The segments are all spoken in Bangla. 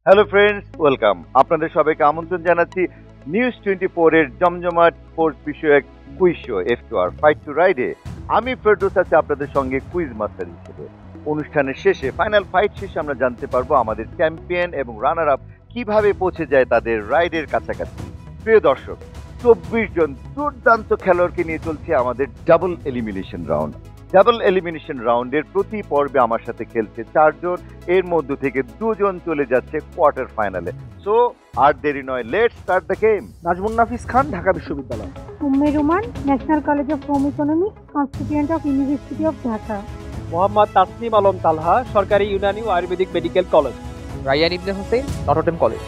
Hello friends, welcome. আপনাদের সবাইকে আমন্ত্রণ জানাচ্ছি নিউজ 24 এর জমজমাট স্পোর্টস বিষয়ক quiz show F2R fight to রাইডে। আমি ফেরদৌস আছি আপনাদের সঙ্গে কুইজ মাস্টার হিসেবে। অনুষ্ঠানের শেষে ফাইনাল ফাইট শেষে আমরা জানতে পারবো আমাদের চ্যাম্পিয়ন এবং রানার আপ কিভাবে পৌঁছে যায় তাদের রাইডের কাছাকাছি। প্রিয় দর্শক, 24 জন দুর্দান্ত খেলোয়াড়কে নিয়ে চলছে আমাদের double elimination round. Double elimination রাউন্ডের প্রতি পর্বে আমার সাথে খেলছে 4 জন, এর মধ্য থেকে 2 জন চলে যাচ্ছে কোয়ার্টার ফাইনালে। সো আর দেরি নয়, let's start the game. Nazmun Nafiz Khan, Dhaka বিশ্ববিদ্যালয়। Umme Ruman, national college of home economics, constituent of university of Dhaka. Mohammad Tasnim Alam Talha, সরকারি ইউনানি ও Ayurvedic medical college. Rayan Ibne Hossain, Notre Dame college.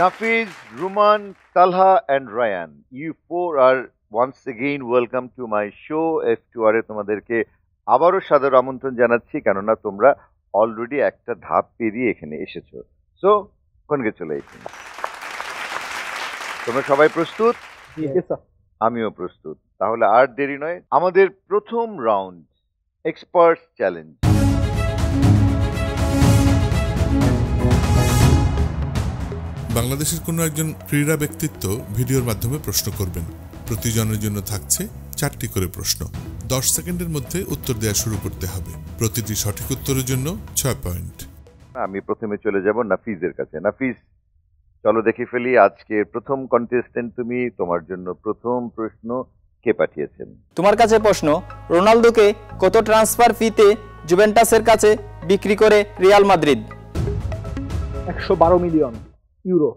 Nafiz, Ruman, Talha and Ryan, you four are once again welcome to my show F2R এ তোমাদেরকে আবারও সাদর আমন্ত্রণ জানাচ্ছি, কেননা তোমরা অলরেডি একটা ধাপ পেরিয়ে এখানে এসেছো। So congratulation. তোমরা সবাই প্রস্তুত? আমিও প্রস্তুত। তাহলে আর দেরি নয়, আমাদের প্রথম রাউন্ড এক্সপার্টস চ্যালেঞ্জ। বাংলাদেশের কোনো একজন ক্রীড়া ব্যক্তিত্ব ভিডিওর মাধ্যমে প্রশ্ন করবেন। প্রতিজনের জন্য থাকছে 4টি করে প্রশ্ন। 10 সেকেন্ডের মধ্যে উত্তর দেওয়া শুরু করতে হবে। প্রতিটি সঠিক উত্তরের জন্য 6 পয়েন্ট। আমি প্রথমে চলে যাব নাফিজের কাছে। নাফিজ, চলো দেখে ফেলি আজকের প্রথম কন্টেস্টেন্ট তুমি। তোমার জন্য প্রথম প্রশ্ন কে পাঠিয়েছেন? তোমার কাছে প্রশ্ন, রোনালদোকে কত ট্রান্সফার ফিতে জুভেন্টাসের কাছে বিক্রি করে Real Madrid? 112 million euro.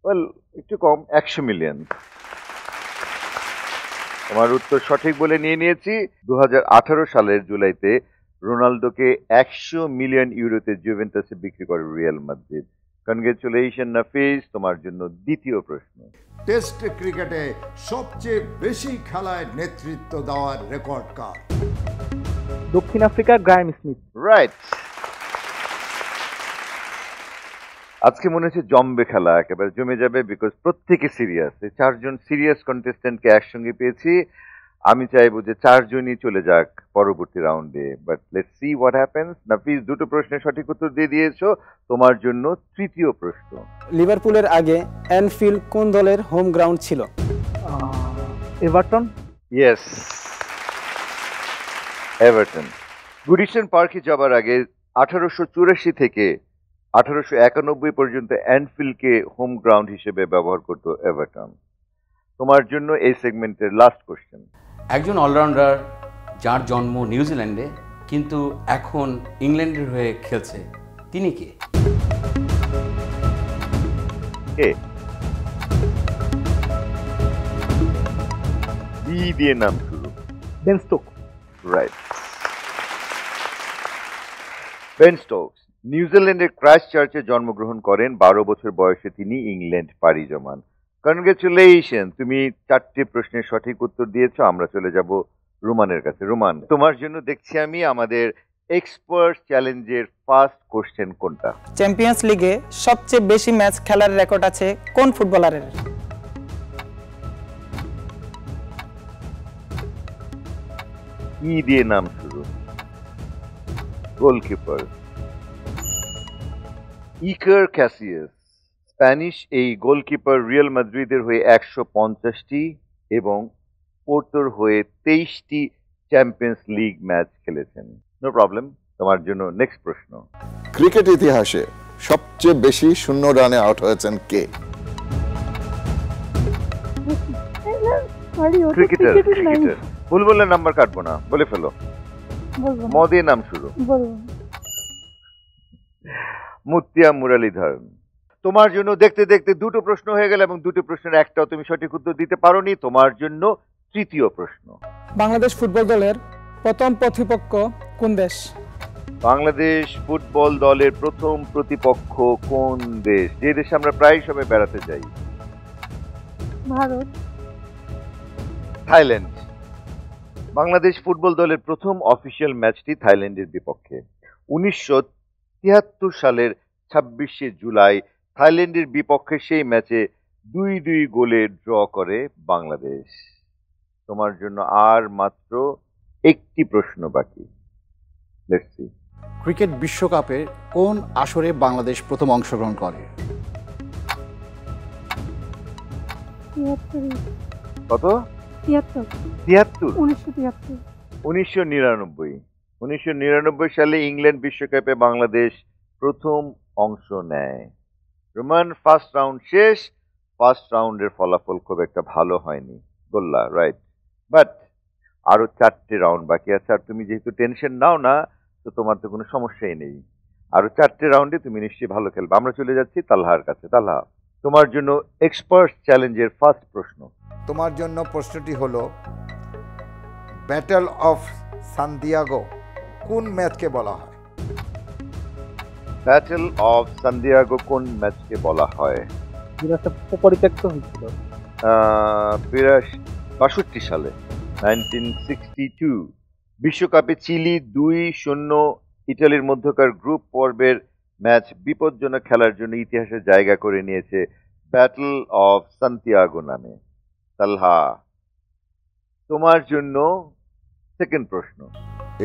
Well, একটু কম, 100 মিলিয়ন। তোমার উত্তর সঠিক বলে নিয়ে নিয়েছি। 2018 সালের জুলাইতে রোনালদোকে 100 মিলিয়ন ইউরোতে জুভেন্টাসে বিক্রি করে রিয়াল মাদ্রিদ। কনগ্রেচুলেশন নাফিজ, তোমার জন্য দ্বিতীয় প্রশ্ন। টেস্ট ক্রিকেটে সবচেয়ে বেশি খেলায় নেতৃত্ব দেওয়ার রেকর্ড কার? দক্ষিণ আফ্রিকার গ্রাহাম স্মিথ। রাইট। আজকে মনে হচ্ছে জমবে খেলা, একেবারে জমে যাবে, বিকজ প্রত্যেকে সিরিয়াস। এই 4 জন সিরিয়াস কন্টেস্টেন্টকে একসঙ্গে পেয়েছি। আমি চাইবো যে 4 জনই চলে যাক পরবর্তী রাউন্ডে, but let's see what happens. Nafiz, 2টো প্রশ্নের সঠিক উত্তর দিয়ে দিয়েছো। তোমার জন্য তৃতীয় প্রশ্ন। লিভারপুলের আগে অ্যানফিল্ড কোন দলের হোম গ্রাউন্ড ছিল? এভারটন। Yes, Everton. গুডিসন পার্কে যাবার আগে 1884 থেকে 1891 পর্যন্ত অ্যানফিল্ডকে হোম গ্রাউন্ড হিসেবে ব্যবহার করত এভারটন। তোমার জন্য এই সেগমেন্টের লাস্ট কোশ্চেন। একজন অলরাউন্ডার যার জন্ম নিউজিল্যান্ডে কিন্তু এখন ইংল্যান্ডের হয়ে খেলছে, তিনি কে? বি দিয়ে নাম শুরু। Ben Stokes. Right. Ben Stokes নিউজিল্যান্ডের ক্রাইস্ট চার্চে জন্মগ্রহণ করেন। 12 বছর বয়সে তিনি ইংল্যান্ড পাড়ি জমান। কনগ্রেচুলেশন, তুমি 4টি প্রশ্নের সঠিক উত্তর দিয়েছো। আমরা চলে যাব রুমানের কাছে। রুমান, তোমার জন্য দেখছি আমি আমাদের এক্সপার্ট চ্যালেঞ্জের ফার্স্ট কোশ্চেন কোনটা? চ্যাম্পিয়ন্স লিগে সবচেয়ে বেশি ম্যাচ খেলার রেকর্ড আছে কোন ফুটবলারের? ই দিয়ে নাম শুরু। Goalkeeper Iker Casillas. স্প্যানিশ এই গোলকিপার রিয়াল মাদ্রিদের হয়ে 150টি এবং পোর্টোর হয়ে 23টি চ্যাম্পিয়ন্স লিগ ম্যাচ খেলেছেন। No problem. তোমার জন্য নেক্সট প্রশ্ন। ক্রিকেট ইতিহাসে সবচেয়ে বেশি শূন্য রানে আউট হয়েছেন কে? ক্রিকেটার। ভুল বললে নাম্বার কাটবো না, বলে ফেলো। ম দিয়ে নাম শুরু। মুতিয়া মুরালিধরন। তোমার জন্য দেখতে দেখতে 2টো প্রশ্ন হয়ে গেল এবং 2টি প্রশ্নের একটাও তুমি সঠিক উত্তর দিতে পারোনি। তোমার জন্য তৃতীয় প্রশ্ন। বাংলাদেশ ফুটবল দলের প্রথম প্রতিপক্ষ কোন দেশ? বাংলাদেশ ফুটবল দলের প্রথম প্রতিপক্ষ কোন দেশ? যে দেশে আমরা প্রায় সময় বেড়াতে যাই। ভারত। থাইল্যান্ড। বাংলাদেশ ফুটবল দলের প্রথম অফিসিয়াল ম্যাচটি থাইল্যান্ডের বিপক্ষে 1973 সালের 26শে জুলাই থাইল্যান্ডের বিপক্ষে সেই ম্যাচে 2-2 গোলে ড্র করে বাংলাদেশ। তোমার জন্য আর মাত্র একটি প্রশ্ন বাকি। Let's see. ক্রিকেট বিশ্বকাপে কোন আসরে বাংলাদেশ প্রথম অংশগ্রহণ করে? 73 কত? 73 73 1973 1999 1999 সালে ইংল্যান্ড বিশ্বকাপে বাংলাদেশ প্রথম অংশ নেয়। রোমান ফার্স্ট রাউন্ড শেষ, ফার্স্ট রাউন্ডের ফলাফল খুব একটা ভালো হয়নি, গোল্লা রাইট, বাট আরো 4টে রাউন্ড বাকি আছে। আর তুমি যেহেতু টেনশন নাও না, তো তোমার তো কোনো সমস্যাই নেই। আরো 4টে রাউন্ডে তুমি নিশ্চয়ই ভালো খেলবে। আমরা চলে যাচ্ছি তালহার কাছে। তালহা, তোমার জন্য এক্সপার্ট চ্যালেঞ্জের ফার্স্ট প্রশ্ন। তোমার জন্য প্রশ্নটি হলো, ব্যাটল অফ সান্তিয়াগো কোন ম্যাচকে বলা হয়? ব্যাটল অফ সান্তিয়াগো কোন ম্যাচকে বলা হয়? পরিত্যক্ত হয়েছিল 62 সালে 1962 বিশ্বকাপে চিলি 2-0 ইতালির মধ্যকার গ্রুপ পর্বের ম্যাচ বিপজ্জনক খেলার জন্য ইতিহাসে জায়গা করে নিয়েছে ব্যাটল অফ সান্তিয়াগো নামে। তালহা, তোমার জন্য সেকেন্ড প্রশ্ন।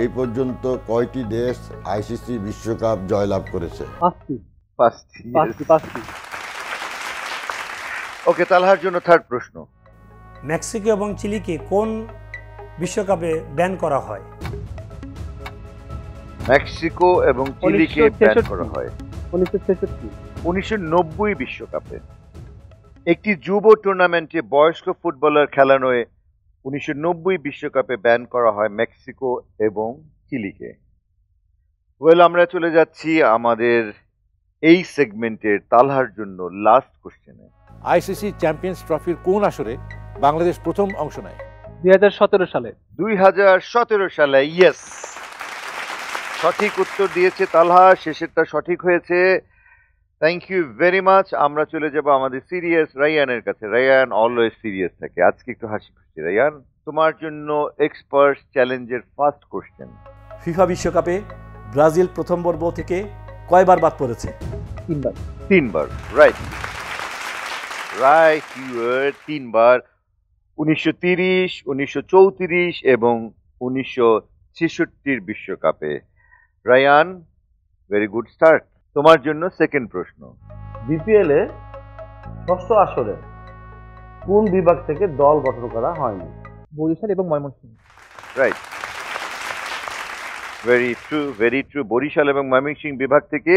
এই পর্যন্ত কয়টি দেশ আইসিসি বিশ্বকাপ জয়লাভ করেছে? 5টি। ওকে, তালহার জন্য থার্ড প্রশ্ন। মেক্সিকো এবং চিলিকে কোন বিশ্বকাপে ব্যান করা হয়? মেক্সিকো এবং চিলিকে ব্যান করা হয় 1990 বিশ্বকাপে। একটি যুব টুর্নামেন্টে বয়স্ক ফুটবলার খেলানোয় 1990 বিশ্বকাপে ব্যান করা হয় মেক্সিকো এবং চিলিকে। ওয়েল, আমরা চলে যাচ্ছি আমাদের এই সেগমেন্টের তালহার জন্য লাস্ট কোশ্চেনে। আইসিসি চ্যাম্পিয়ন্স ট্রফির কোন আসরে বাংলাদেশ প্রথম অংশ নেয়? 2017 সালে। 2017 সালে, ইয়েস, সঠিক উত্তর দিয়েছে তালহা। শেষেরটা সঠিক হয়েছে। Thank you very much. আমরা চলে যাব আমাদের সিরিয়াস রায়ানের কাছে। রায়ান অলওয়েজ সিরিয়াস থাকে, আজকে একটু হাসি খুশি। রায়ান, তোমার জন্য এক্সপার্ট চ্যালেঞ্জের ফার্স্ট কোশ্চেন। ফিফা বিশ্বকাপে ব্রাজিল প্রথম পর্ব থেকে কয়বার বাদ পড়েছে? 3বার। Right, your 3বার। 1930, 1934 এবং 1966 বিশ্বকাপে। Rayan, very good start. তোমার জন্য সেকেন্ড প্রশ্ন। বিপিএল এ ষষ্ঠ আসরে কোন বিভাগ থেকে দল গঠন করা হয়নি? বরিশাল এবং Mymensingh. Right, very true. Barishal এবং ময়মনসিংহ বিভাগ থেকে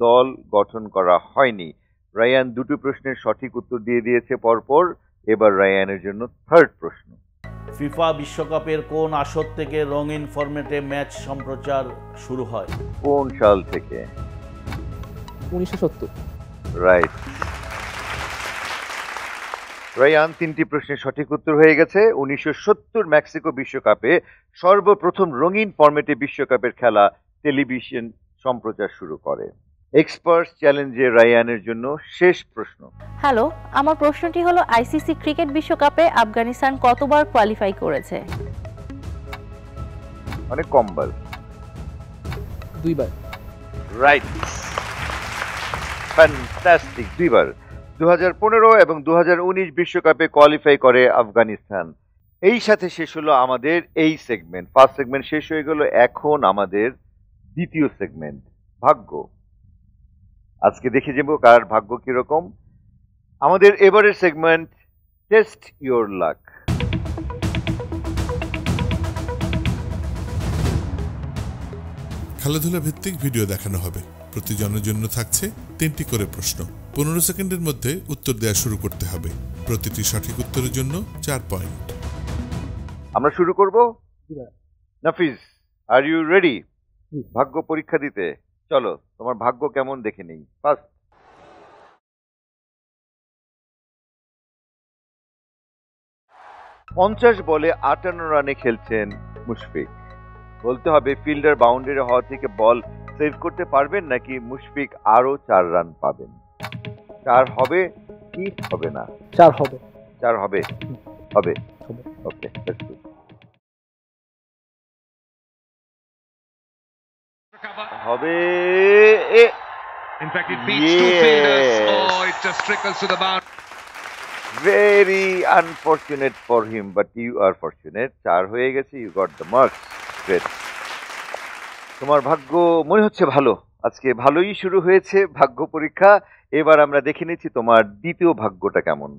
দল গঠন করা হয়নি। রায়ান দুটো প্রশ্নের সঠিক উত্তর দিয়ে দিয়েছে পরপর। এবার রায়ানের জন্য থার্ড প্রশ্ন। ফিফা বিশ্বকাপের কোন আসর থেকে রঙিন ফরম্যাটে ম্যাচ সম্প্রচার শুরু হয়? কোন সাল থেকে? 1970। রাইট। রায়ান 3টি প্রশ্নের সঠিক উত্তর হয়ে গেছে। 1970 মেক্সিকো বিশ্বকাপে সর্বপ্রথম রঙিন ফরম্যাটে বিশ্বকাপের খেলা টেলিভিশন সম্প্রচার শুরু করে। এক্সপার্ট চ্যালেঞ্জে রায়ানের জন্য শেষ প্রশ্ন। হ্যালো, আমার প্রশ্নটি হলো, আইসিসি ক্রিকেট বিশ্বকাপে আফগানিস্তান কতবার কোয়ালিফাই করেছে? অনেক কম বার। 2বার। Right, fantastic, 2বার। 2015 এবং 2019 বিশ্বকাপে কোয়ালিফাই করে আফগানিস্তান। এই সাথে শেষ হলো আমাদের এই সেগমেন্ট। ফার্স্ট সেগমেন্ট শেষ হয়ে গেল। এখন আমাদের দ্বিতীয় সেগমেন্ট, ভাগ্য। আজকে দেখে যাব কার ভাগ্য কিরকম। আমাদের এবারের সেগমেন্ট, টেস্ট ইওর লাক। খেলাধুলা ভিত্তিক ভিডিও দেখানো হবে। প্রতিজনের জন্য থাকছে 3টি করে প্রশ্ন। 15 সেকেন্ডের মধ্যে উত্তর দেওয়া শুরু করতে হবে। প্রতিটি সঠিক উত্তরের জন্য 4 পয়েন্ট। আমরা শুরু করব। নাফিজ, আর ইউ রেডি ভাগ্য পরীক্ষা দিতে? চলো, তোমার ভাগ্য কেমন দেখে নেই। ফার্স্ট, 50 বলে 58 রানে খেলছেন মুশফিক। বলতে হবে ফিল্ডার বাউন্ডারি হওয়া থেকে বল সেভ করতে পারবেন নাকি মুশফিক আরো 4 রান পাবেন। 4 হবে কি হবে না? 4 হবে। 4 হবে। হবে। ওকে, লেটস সি। হবে In fact, it beats two fielders. Oh, it just trickles to the boundary. Very unfortunate for him, but you are fortunate. 4 হয়ে গেছে, you got the marks. Great. তোমার ভাগ্য মনে হচ্ছে ভালো। আজকে ভালোই শুরু হয়েছে ভাগ্য পরীক্ষা। এবার আমরা দেখে নিচ্ছি তোমার দ্বিতীয় ভাগ্যটা কেমন।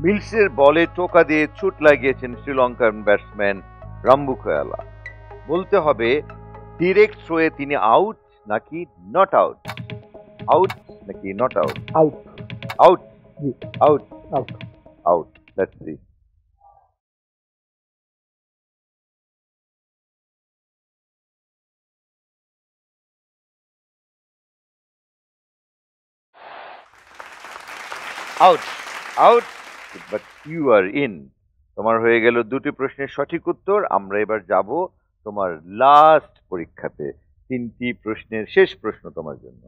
মিলসের বলে টোকা দিয়ে চোট লাগিয়েছেন শ্রীলঙ্কান ব্যাটসম্যান রাম্বুকয়ালা। বলতে হবে ডিরেক্ট থ্রোয়ে তিনি আউট নাকি নট আউট? আউট নাকি not out? Out. Out. Out. Out. Out. Let's see. Out. Out. But you are in. তোমার হয়ে গেল 2টি প্রশ্নের সঠিক উত্তর। আমরা এবার যাব তোমার লাস্ট পরীক্ষাতে। 3টি প্রশ্নের শেষ প্রশ্ন তোমার জন্য।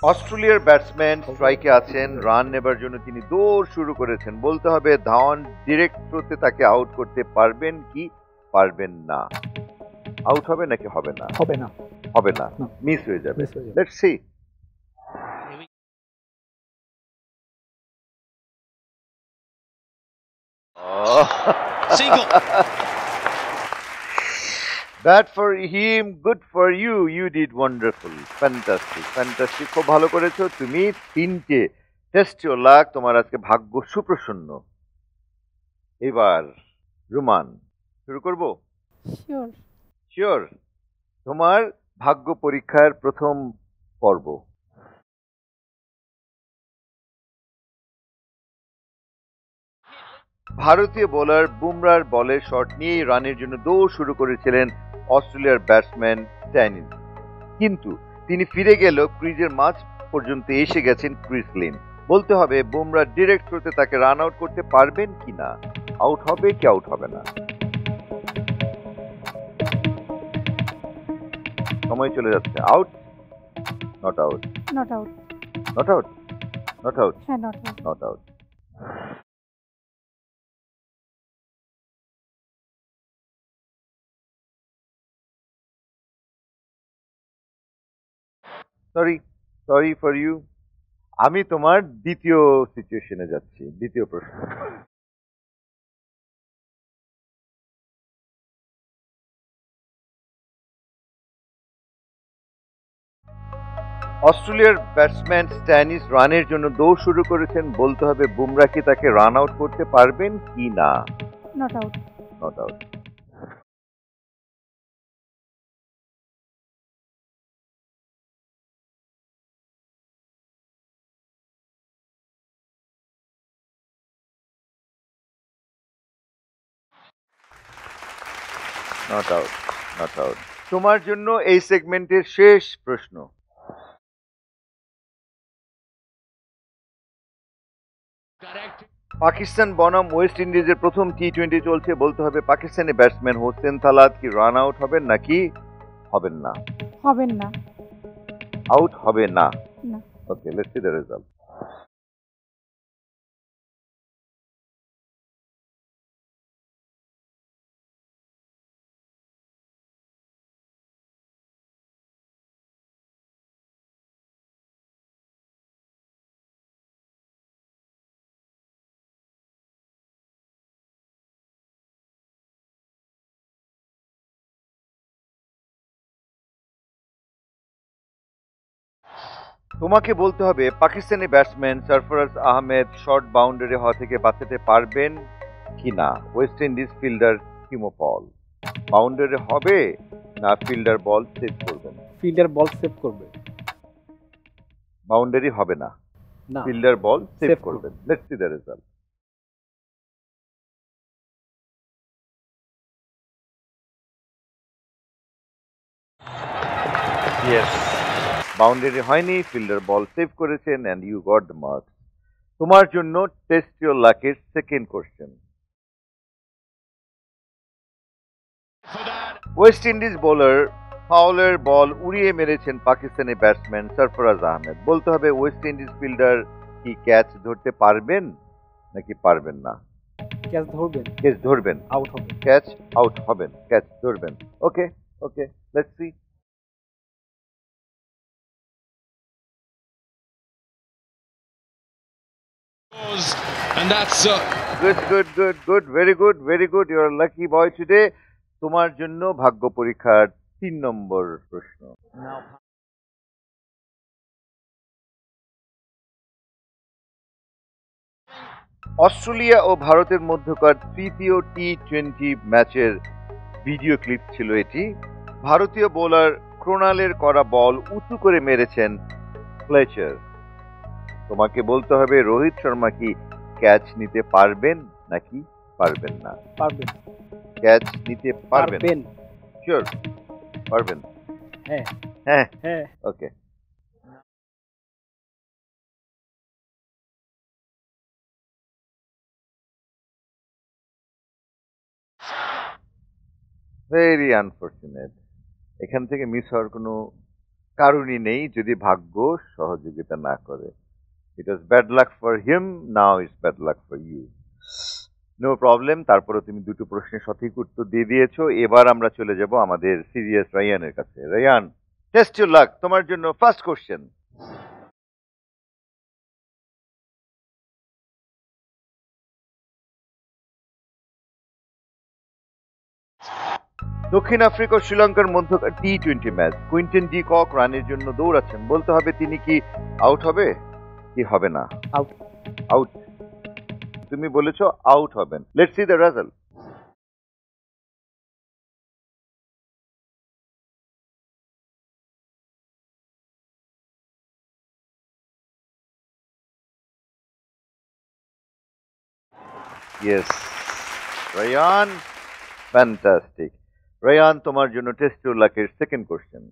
অস্ট্রেলিয়ার ব্যাটসম্যান স্ট্রাইকে আছেন, রান নেবার জন্য তিনি দৌড় শুরু করেছেন। বলতে হবে ধাওয়ান ডিরেক্ট থ্রোতে তাকে আউট করতে পারবেন কি পারবেন না? আউট হবে নাকি হবে না? হবে না। হবে না, মিস হয়ে যাবে। Let's see. Single. Bad for him, good for you. You did wonderful. Fantastic. Fantastic. খুব ভালো করেছো তুমি। 3টে টেস্ট ইওর লাক। তোমার আজকে ভাগ্য সুপ্রসন্ন। এবার রুমান শুরু করব? শিওর। শিওর। তোমার ভাগ্য পরীক্ষার প্রথম পর্ব। ভারতীয় বোলার বুমরার বলের শট নিয়েই রানের জন্য দৌড় শুরু করেছিলেন অস্ট্রেলিয়ার ব্যাটসম্যান স্ট্যানিস, কিন্তু তিনি ফিরে গেল ক্রিজের মাঝ পর্যন্ত এসে গেছেন ক্রিস লিন। বলতে হবে বুমরা ডিরেক্ট থ্রোতে তাকে রান আউট করতে পারবেন কিনা? আউট হবে কি আউট হবে না? সময় চলে যাচ্ছে। Out, not out? Not out. Not out? Not out? হ্যাঁ, not out. Not out. Sorry for you. আমি তোমার দ্বিতীয় সিচুয়েশনে যাচ্ছি, দ্বিতীয় প্রশ্ন। অস্ট্রেলিয়ার ব্যাটসম্যান স্ট্যানিস রানের জন্য দৌড় শুরু করেছেন। বলতে হবে বুমরা কি তাকে রান আউট করতে পারবেন কি না? Not out. Not out. Not out. Not out. তোমার জন্য এই সেগমেন্টের শেষ প্রশ্ন। পাকিস্তান বনাম ওয়েস্ট ইন্ডিজের প্রথম টি-20 চলছে। বলতে হবে পাকিস্তানি ব্যাটসম্যান হোসেন তালাত কি রান আউট হবেন নাকি হবেন না? হবেন না। আউট হবে না। না। Okay, let's see the result. তোমাকে বলতে হবে Pakistani batsman Sarfaraz Ahmed short boundary হওয়া থেকে বাঁচাতে পারবেন কিনা? West Indies fielder Timo Paul boundary হবে না ফিল্ডার বল সেভ করবেন? ফিল্ডার বল সেভ করবে। বাউন্ডারি হবে না, ফিল্ডার বল সেভ করবেন। Let's see the result. Yes, boundary হয়নি, ফিল্ডার বল সেভ করেছেন and you got the marks. তোমার জন্য টেস্ট ইওর লাকের second question. West Indies bowler ফাউলের বল উড়িয়ে মেরেছেন পাকিস্তানি ব্যাটসম্যান সরফরাজ আহমেদ। বলতে হবে ওয়েস্ট ইন্ডিজ ফিল্ডার কি ক্যাচ ধরতে পারবেন নাকি পারবেন না? ক্যাচ ধরবেন। ক্যাচ ধরবেন, আউট হবে। ক্যাচ আউট হবেন, ক্যাচ ধরবেন। Okay okay, let's see. And that's good, very good. You are a lucky boy today. তোমার জন্য ভাগ্য পরীক্ষার 3 নম্বর প্রশ্ন। অস্ট্রেলিয়া ও ভারতের মধ্যকার তৃতীয় টি-20 ম্যাচের ভিডিও ক্লিপ ছিল এটি। ভারতীয় বোলার ক্রোনালের করা বল উঁচু করে মেরেছেন ফ্লেচার। তোমাকে বলতে হবে রোহিত শর্মা কি ক্যাচ নিতে পারবেন নাকি পারবেন না? পারবেন। ক্যাচ নিতে পারবেন? পারবেন। শিওর পারবেন? হ্যাঁ হ্যাঁ হ্যাঁ। ওকে। Very unfortunate. এখান থেকে মিস হওয়ার কোনো কারণই নেই যদি ভাগ্য সহযোগিতা না করে। It was bad luck for him, now it's bad luck for you. No problem. তারপরে তুমি দুটো প্রশ্নের সঠিক উত্তর দিয়ে দিয়েছো। এবার আমরা চলে যাব আমাদের সিরিয়াস রায়ানের কাছে। Rayan, test your luck. তোমার জন্য ফার্স্ট কোশ্চেন। দক্ষিণ আফ্রিকা ও শ্রীলঙ্কার মধ্যকার টি-20 ম্যাচ কুইন্টন ডি কক রানের জন্য দৌড়াচ্ছেন। বলতে হবে তিনি কি আউট হবে কি হবে না? আউট। আউট। তুমি বলেছো আউট হবেন। Let's see the result. Yes Rayan, fantastic. Rayan, তোমার জন্য টেস্ট ইউর লাকের সেকেন্ড কোশ্চেন।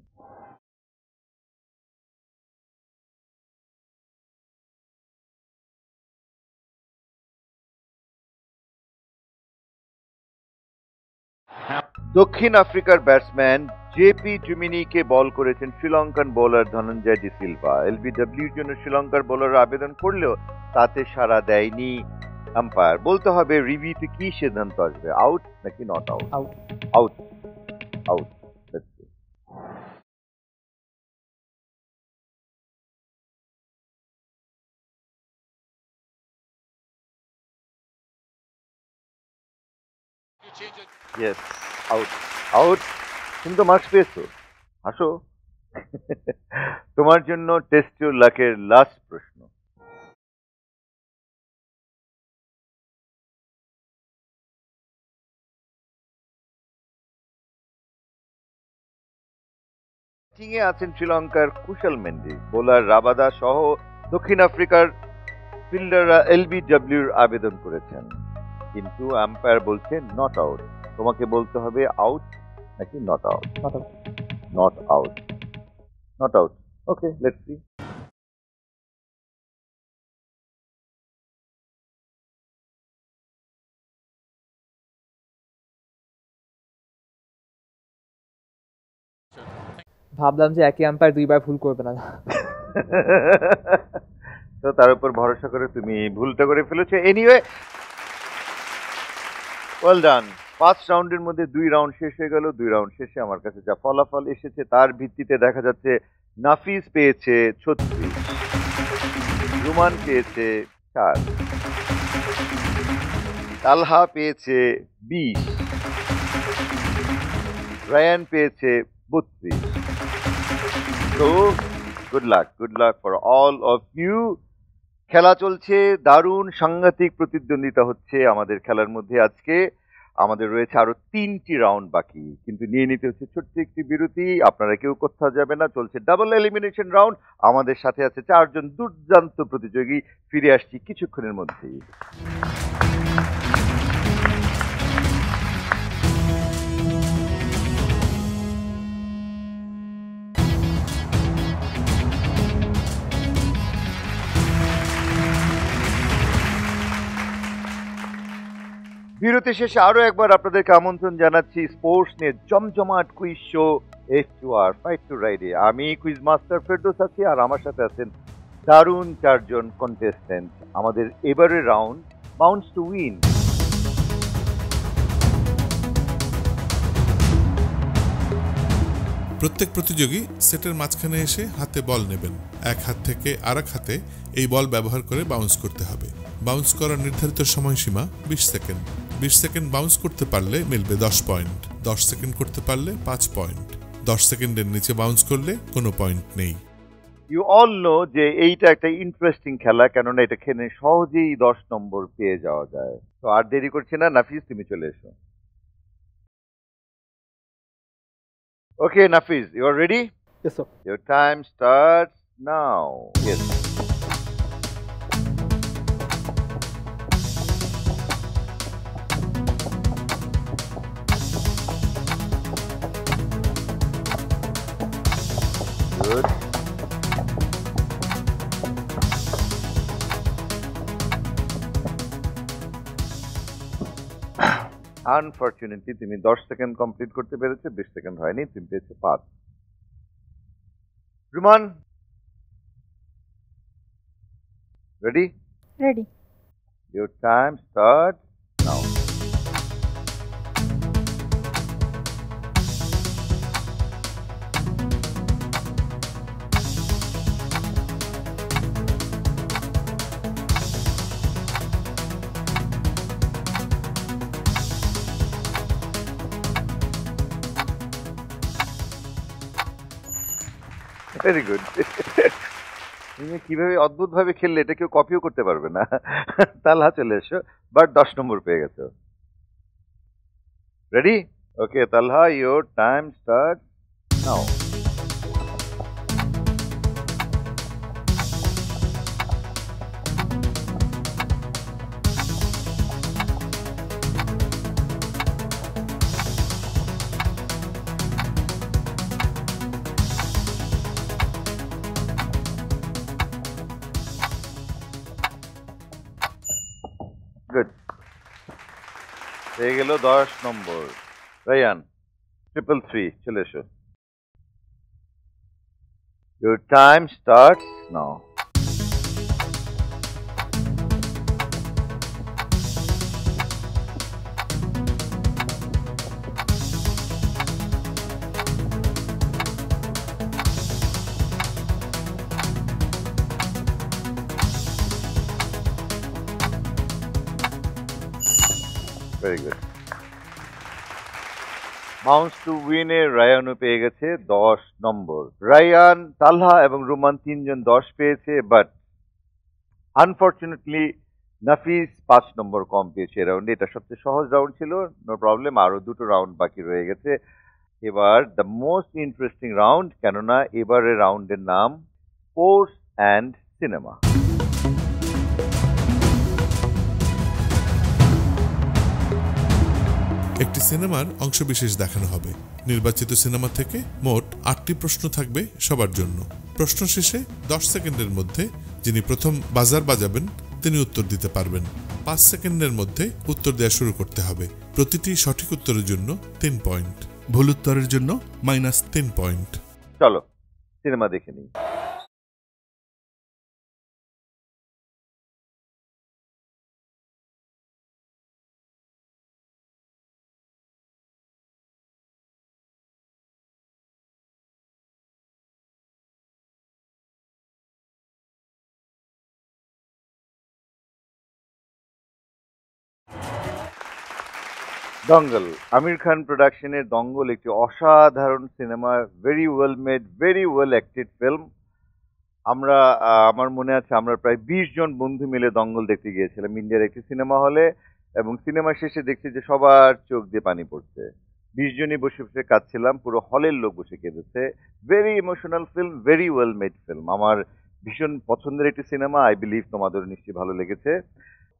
দক্ষিণ আফ্রিকার ব্যাটসম্যান জেপি জুমিনিকে বল করেছেন শ্রীলঙ্কান বোলার ধনঞ্জয় ডি সিলভা। এলবিডব্লিউর জন্য শ্রীলঙ্কার বোলার আবেদন করলেও তাতে সাড়া দেয়নি আম্পায়ার। বলতে হবে রিভিউতে কি সিদ্ধান্ত আসবে, আউট নাকি not out? Out. Out. Out. Yes, out. Out. তুমি তো মার্কস পেয়েছো, আসো। তোমার জন্য টেস্ট ইউর লাকের লাস্ট প্রশ্ন। ব্যাটিংয়ে আছেন শ্রীলঙ্কার কুশল মেন্ডিস। বোলার রাবাদা সহ দক্ষিণ আফ্রিকার ফিল্ডাররা এলবিডব্লিউর আবেদন করেছেন, কিন্তু আম্পায়ার বলছে নট আউট। তোমাকে বলতে হবে আউট নাকি not out? Not out. Not out. Okay, let's C. ভাবলাম যে একই আম্পায়ার দুইবার ভুল করবে না। তো তার উপর ভরসা করে তুমি ভুলটা করে ফেলেছো। Anyway, well done. 5 রাউন্ডের মধ্যে 2 রাউন্ড শেষ হয়ে গেল। 2 রাউন্ড শেষে আমার কাছে যা ফলাফল এসেছে তার ভিত্তিতে দেখা যাচ্ছে নাফিস পেয়েছে 36, রুমান পেয়েছে 4, তালহা পেয়েছে 20, রায়ান পেয়েছে 32। তো good luck for all of you. খেলা চলছে, দারুণ সাংঘাতিক প্রতিদ্বন্দ্বিতা হচ্ছে আমাদের খেলার মধ্যে। আজকে আমাদের রয়েছে আরো 3টি রাউন্ড বাকি, কিন্তু নিয়ে নিতে হচ্ছে ছোট্ট একটি বিরতি। আপনারা কেউ কোথাও যাবে না, চলছে ডাবল এলিমিনেশন রাউন্ড। আমাদের সাথে আছে 4 জন দুর্দান্ত প্রতিযোগী। ফিরে আসছি কিছুক্ষণের মধ্যেই। বিরতি শেষে আরো একবার আপনাদেরকে আমন্ত্রণ জানাচ্ছি স্পোর্টস নিয়ে জমজমাট quiz show F2R fight to রাইডে। আমি কুইজ মাস্টার ফেরদৌস আছি, আর আমার সাথে আছেন দারুণ চারজন কন্টেস্ট্যান্ট। আমাদের এবারের রাউন্ড বাউন্স টু উইন। প্রত্যেক প্রতিযোগী সেটের মাঝখানে এসে হাতে বল নেবেন। এক হাত থেকে আরেক হাতে এই বল ব্যবহার করে বাউন্স করতে হবে। বাউন্স করার নির্ধারিত সময়সীমা 20 সেকেন্ড। 20 সেকেন্ড বাউন্স করতে পারলে মিলবে 10 পয়েন্ট, 10 সেকেন্ড করতে পারলে 5 পয়েন্ট, 10 সেকেন্ডের নিচে বাউন্স করলে কোনো পয়েন্ট নেই। ইউ অল নো যে এইটা একটা ইন্টারেস্টিং খেলা, কেননা এটা খেলে সহজেই 10 নম্বর পেয়ে যাওয়া যায়। তো আর দেরি করছি না, নাফিস তুমি চলে এসো। Okay, Nafiz, you are ready? Yes, sir. Your time starts now. Yes. Good. Unfortunately তুমি 10 সেকেন্ড কমপ্লিট করতে পেরেছো, 20 সেকেন্ড হয়নি, তুমি পেয়েছো 5। Ruman, ready? Ready. Your time starts now. Very good. তুমি কিভাবে অদ্ভুত ভাবে খেললে এটা কেউ কপিও করতে পারবে না। তালহা চলে এসো, বাট 10 নম্বর পেয়ে গেছো। Ready? Okay Talha, your time start now. Good, হয়ে গেল 10 নম্বর। রায়ান, 333 চলে এসো। Your time starts now. Very good. Bounce to উইনে রায়ানও পেয়ে গেছে 10 নম্বর। রায়ান, তালহা এবং রুমান তিনজন 10 পেয়েছে, বাট আনফরচুনেটলি নাফিস 5 নম্বর কম পেয়েছে এই রাউন্ডে। এটা সবচেয়ে সহজ রাউন্ড ছিল, নো প্রবলেম। আরো দুটো রাউন্ড বাকি রয়ে গেছে। এবার দ্য মোস্ট ইন্টারেস্টিং রাউন্ড, কেননা এবারের রাউন্ডের নাম স্পোর্টস অ্যান্ড সিনেমা। একটি সিনেমার অংশবিশেষ দেখানো হবে। নির্বাচিত সিনেমা থেকে মোট 8টি প্রশ্ন থাকবে সবার জন্য। প্রশ্ন শেষে 10 সেকেন্ডের মধ্যে যিনি প্রথম বাজার বাজাবেন তিনি উত্তর দিতে পারবেন। 5 সেকেন্ডের মধ্যে উত্তর দেওয়া শুরু করতে হবে। প্রতিটি সঠিক উত্তরের জন্য 3 পয়েন্ট, ভুল উত্তরের জন্য -3 পয়েন্ট। চলো সিনেমা দেখে নিই। দঙ্গল, আমির খান প্রোডাকশনের দঙ্গল একটি অসাধারণ cinema, very well made, very well acted film. আমার মনে আছে আমরা প্রায় 20 জন বন্ধু মিলে দঙ্গল দেখতে গিয়েছিলাম ইন্ডিয়ার একটি সিনেমা হলে, এবং সিনেমা শেষে দেখছি যে সবার চোখ দিয়ে পানি পড়ছে। 20 জনই বসে বসে কাঁদছিলাম, পুরো হলের লোক বসে কেঁদেছে। Very emotional film, very well made film. আমার ভীষণ পছন্দের একটি সিনেমা, আই বিলিভ তোমাদের নিশ্চয়ই ভালো লেগেছে।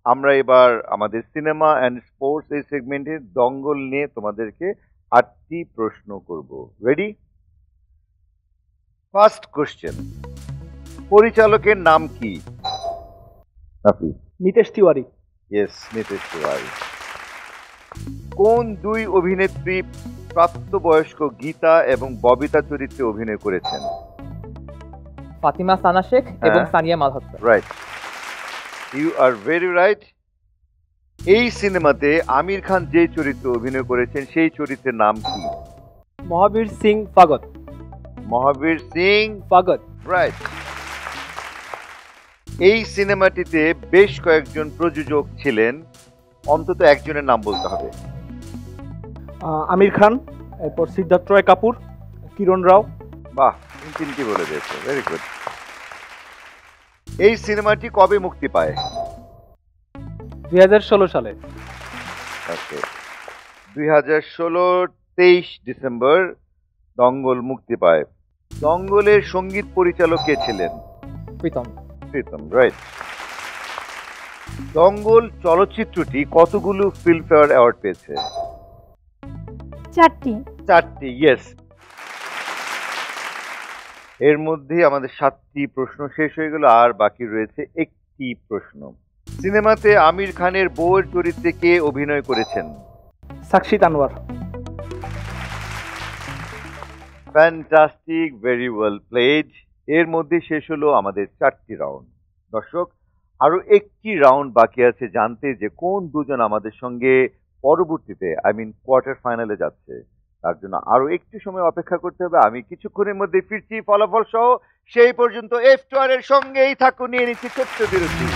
আমরা এবার আমাদের সিনেমা অ্যান্ড স্পোর্টস এই সেগমেন্টে দঙ্গল নিয়ে তোমাদেরকে 8টি প্রশ্ন করব। রেডি? ফার্স্ট কোশ্চেন, পরিচালকের নাম কি? নিতেশ তিওয়ারি। ইয়েস, নিতেশ তিওয়ারি। কোন দুই অভিনেত্রী প্রাপ্তবয়স্ক গীতা এবং ববিতা চরিত্রে অভিনয় করেছেন? ফাতিমা সানা শেখ এবং Sanya Malhotra. Right, you are very right. এই সিনেমাতে আমির খান যে চরিত্রে অভিনয় করেছেন সেই চরিত্রের নাম কি? মহাবীর সিং ফাগত। মহাবীর সিং ফাগত, রাইট। এই সিনেমাটিতে বেশ কয়েকজন প্রযোজক ছিলেন, অন্তত একজনের নাম বলতে হবে। আমির খান, এরপর সিদ্ধার্থ রয় কাপুর, কিরণ রাও। বাহ, তিনটি বলে দিয়েছে, ভেরি গুড। এই সিনেমাটি কবে মুক্তি পায়? 2016 সালে। ওকে, 2016 23 ডিসেম্বর দঙ্গল মুক্তি পায়। দঙ্গলের সঙ্গীত পরিচালক কে ছিলেন? প্রীতম। প্রীতম, রাইট। দঙ্গল চলচ্চিত্রটি কতগুলো ফিল্মফেয়ার অ্যাওয়ার্ড পেয়েছে? 4টি। ইয়েস। এর মধ্যে আমাদের 7টি প্রশ্ন শেষ হয়ে গেল, আর বাকি রয়েছে একটি প্রশ্ন। সিনেমাতে আমির খানের বউয়ের চরিত্রে কে অভিনয় করেছেন? Sakshit Anwar. Fantastic, very well played. এর মধ্যে শেষ হলো আমাদের 4টি রাউন্ড। দর্শক, আরো একটি রাউন্ড বাকি আছে জানতে যে কোন দুজন আমাদের সঙ্গে পরবর্তীতে কোয়ার্টার ফাইনালে যাচ্ছে। তার জন্য আরো একটু সময় অপেক্ষা করতে হবে। আমি কিছুক্ষণের মধ্যে ফিরছি ফলাফল সহ। সেই পর্যন্ত F2R এর সঙ্গেই থাকুন। নিয়ে নিচ্ছি ছোট্ট বিরতি।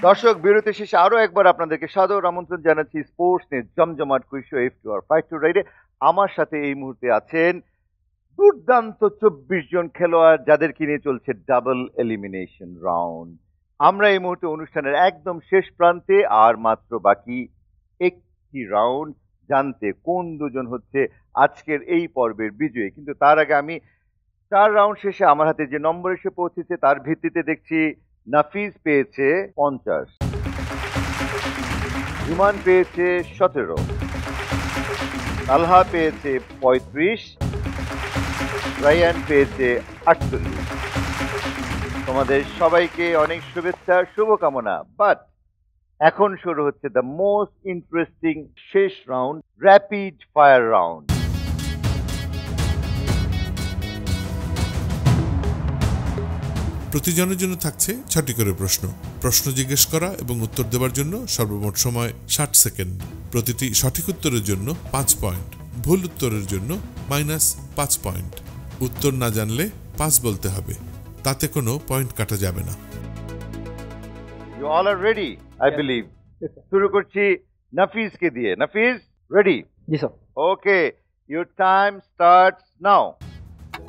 দর্শক, বিরতি শেষে আরো একবার আপনাদেরকে সাদর আমন্ত্রণ জানাচ্ছি স্পোর্টস নিয়ে জমজমাট quiz show F2R fight to রাইডে। আমার সাথে এই মুহূর্তে আছেন দুর্দান্ত 24 জন খেলোয়াড়, যাদেরকে নিয়ে চলছে ডাবল এলিমিনেশন রাউন্ড। আমরা এই মুহূর্তে অনুষ্ঠানের একদম শেষ প্রান্তে, আর মাত্র বাকি একটি রাউন্ড জানতে কোন দুজন হচ্ছে আজকের এই পর্বের বিজয়ী। কিন্তু তার আগে আমি 4 রাউন্ড শেষে আমার হাতে যে নম্বর এসে পৌঁছেছে তার ভিত্তিতে দেখছি নাফিজ পেয়েছে 50, জুমান পেয়েছে 17, তালহা পেয়েছে 35, রায়ান পেয়েছে 48। তোমাদের সবাইকে অনেক শুভেচ্ছা, শুভকামনা। বাট এখন শুরু হচ্ছে দ্য মোস্ট ইন্টারেস্টিং শেষ রাউন্ড, র্যাপিড ফায়ার রাউন্ড। প্রতিজনের জন্য থাকছে 6টি করে প্রশ্ন। প্রশ্ন জিজ্ঞেস করা এবং উত্তর দেওয়ার জন্য সর্বমোট সময় 60 সেকেন্ড। প্রতিটি সঠিক উত্তরের জন্য 5 পয়েন্ট, ভুল উত্তরের জন্য -5 পয়েন্ট। উত্তর না জানলে 5 বলতে হবে, তাতে কোনো পয়েন্ট কাটা যাবে না। You all are ready, I believe. শুরু করছি নাফিজকে দিয়ে। Nafiz, ready? G sir. Okay, your time starts now.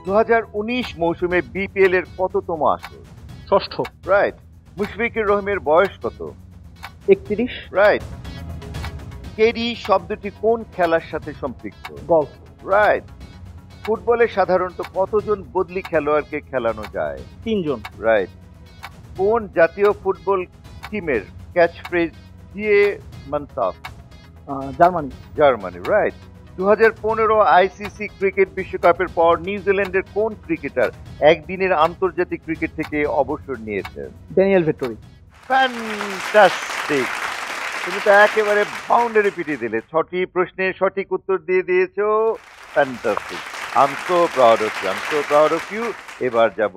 2019 মৌসুমে বিপিএল এর কততম আসর? 6ষ্ঠ। রাইট। মুশফিকুর রহিমের বয়স কত? 31। রাইট। কেডি শব্দটি কোন খেলার সাথে সম্পৃক্ত? গলফ। রাইট। ফুটবলে সাধারণত কতজন বদলি খেলোয়াড়কে খেলানো যায়? 3 জন। রাইট। কোন জাতীয় ফুটবল টিমের ক্যাচফ্রেজ দিয়ে Mannschaft? Germany. Germany, right. 2015 ICC cricket বিশ্বকাপের পর নিউজিল্যান্ডের কোন ক্রিকেটার একদিনের আন্তর্জাতিক ক্রিকেট থেকে অবসর নিয়েছেন? Daniel Vettori. ফ্যান্টাস্টিক, তুমি তো একেবারে বাউন্ডারি পিটিয়ে দিলে। 6টি প্রশ্নের সঠিক উত্তর দিয়ে দিয়েছো। Fantastic, I am so proud of you, I am so proud of you. এবার যাব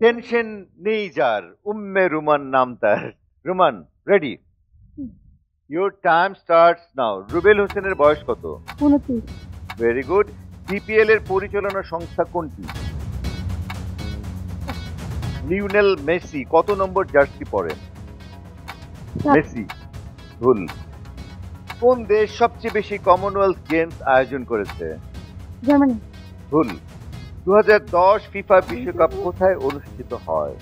টেনশন নেই যার, উম্মে রুমান নাম তার। Ruman, ready? Your time starts now. Rubel হোসেনের বয়স কত? 29। Very good. বিপিএল এর পরিচালনা সংস্থা কোনটি? লিওনেল মেসি কত নম্বর জার্সি পরেন? মেসি, ভুল। কোন দেশ সবচেয়ে বেশি কমনওয়েলথ গেমস আয়োজন করেছে? জার্মানি। ভুল। 2010 ফিফা বিশ্বকাপ কোথায় অনুষ্ঠিত হয়?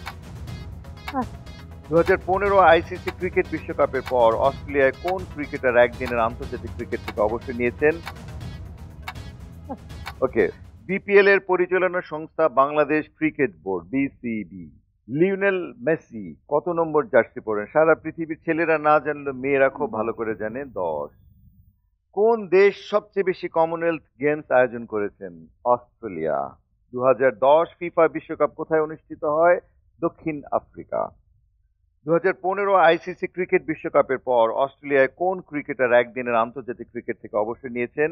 2015 আইসিসি ক্রিকেট বিশ্বকাপের পর অস্ট্রেলিয়ায় কোন ক্রিকেটার একদিনের আন্তর্জাতিক ক্রিকেট থেকে অবসর নিয়েছেন? ওকে, বিপিএল এর পরিচালনা সংস্থা Bangladesh cricket board, BCB. Lionel Messi কত নম্বর জার্সি পরেন? সারা পৃথিবীর ছেলেরা না জানলেও মেয়েরা খুব ভালো করে জানে, 10। কোন দেশ সবচেয়ে বেশি কমনওয়েলথ গেমস আয়োজন করেছেন? অস্ট্রেলিয়া। 2010 ফিফা বিশ্বকাপ কোথায় অনুষ্ঠিত হয়? দক্ষিণ আফ্রিকা। 2015 আইসিসি ক্রিকেট বিশ্বকাপের পর অস্ট্রেলিয়ায় কোন ক্রিকেটার একদিনের আন্তর্জাতিক ক্রিকেট থেকে অবসর নিয়েছেন?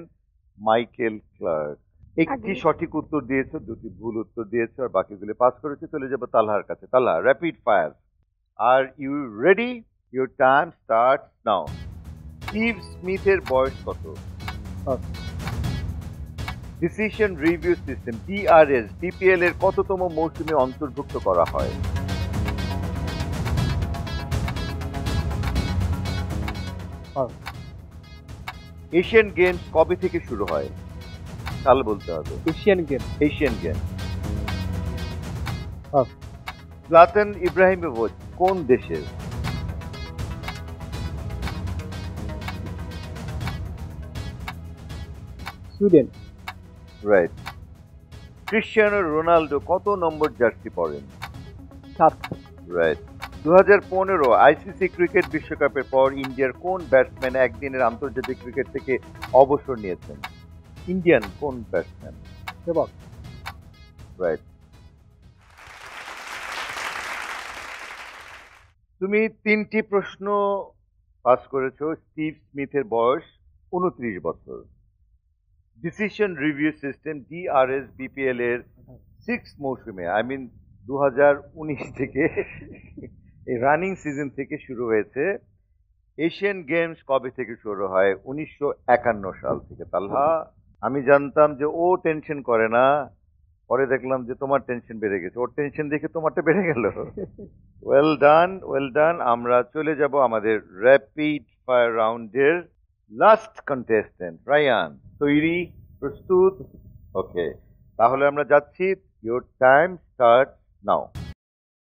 Michael Clarke. একটি সঠিক উত্তর দিয়েছো, দুটি ভুল উত্তর দিয়েছো, আর বাকিগুলো পাস করেছো। চলে যাবো তালহার কাছে। Talha, rapid fire. Are you ready? Your time start now. Steve স্মিথের বয়স কত? Decision review system DRS BPL এর কততম মৌসুমে অন্তর্ভুক্ত করা হয়? এশিয়ান গেমস কবে থেকে শুরু হয়? সাল বলতে হবে। Asian game. Asian game. জলাতান Ibrahimovic কোন দেশের? সুইডেন। রাইট। ক্রিশ্চিয়ানো রোনাল্ডো কত নম্বর জার্সি পরেন? 7। রাইট। 2015 আইসিসি ক্রিকেট বিশ্বকাপের পর ইন্ডিয়ার কোন ব্যাটসম্যান একদিনের আন্তর্জাতিক ক্রিকেট থেকে অবসর নিয়েছেন? ইন্ডিয়ান কোন ব্যাটসম্যান? সেবক। রাইট। তুমি 3টি প্রশ্ন পাস করেছো। স্টিভ স্মিথের বয়স 29 বছর। Decision review system DRS BPL এর 6 মৌসুমে, 2019 থেকে এই রানিং সিজন থেকে শুরু হয়েছে। এশিয়ান গেমস কবে থেকে শুরু হয়? 1951 সাল থেকে। তালহা, আমি জানতাম যে ও টেনশন করে না, পরে দেখলাম যে তোমার টেনশন বেড়ে গেছে। ওর টেনশন দেখে তোমারটা বেড়ে গেল। Well done, well done. আমরা চলে যাব আমাদের র্যাপিড ফায়ার রাউন্ডের লাস্ট কন্টেস্টেন্ট রায়ান। তৈরি? প্রস্তুত? ওকে, তাহলে আমরা যাচ্ছি। Your time start now.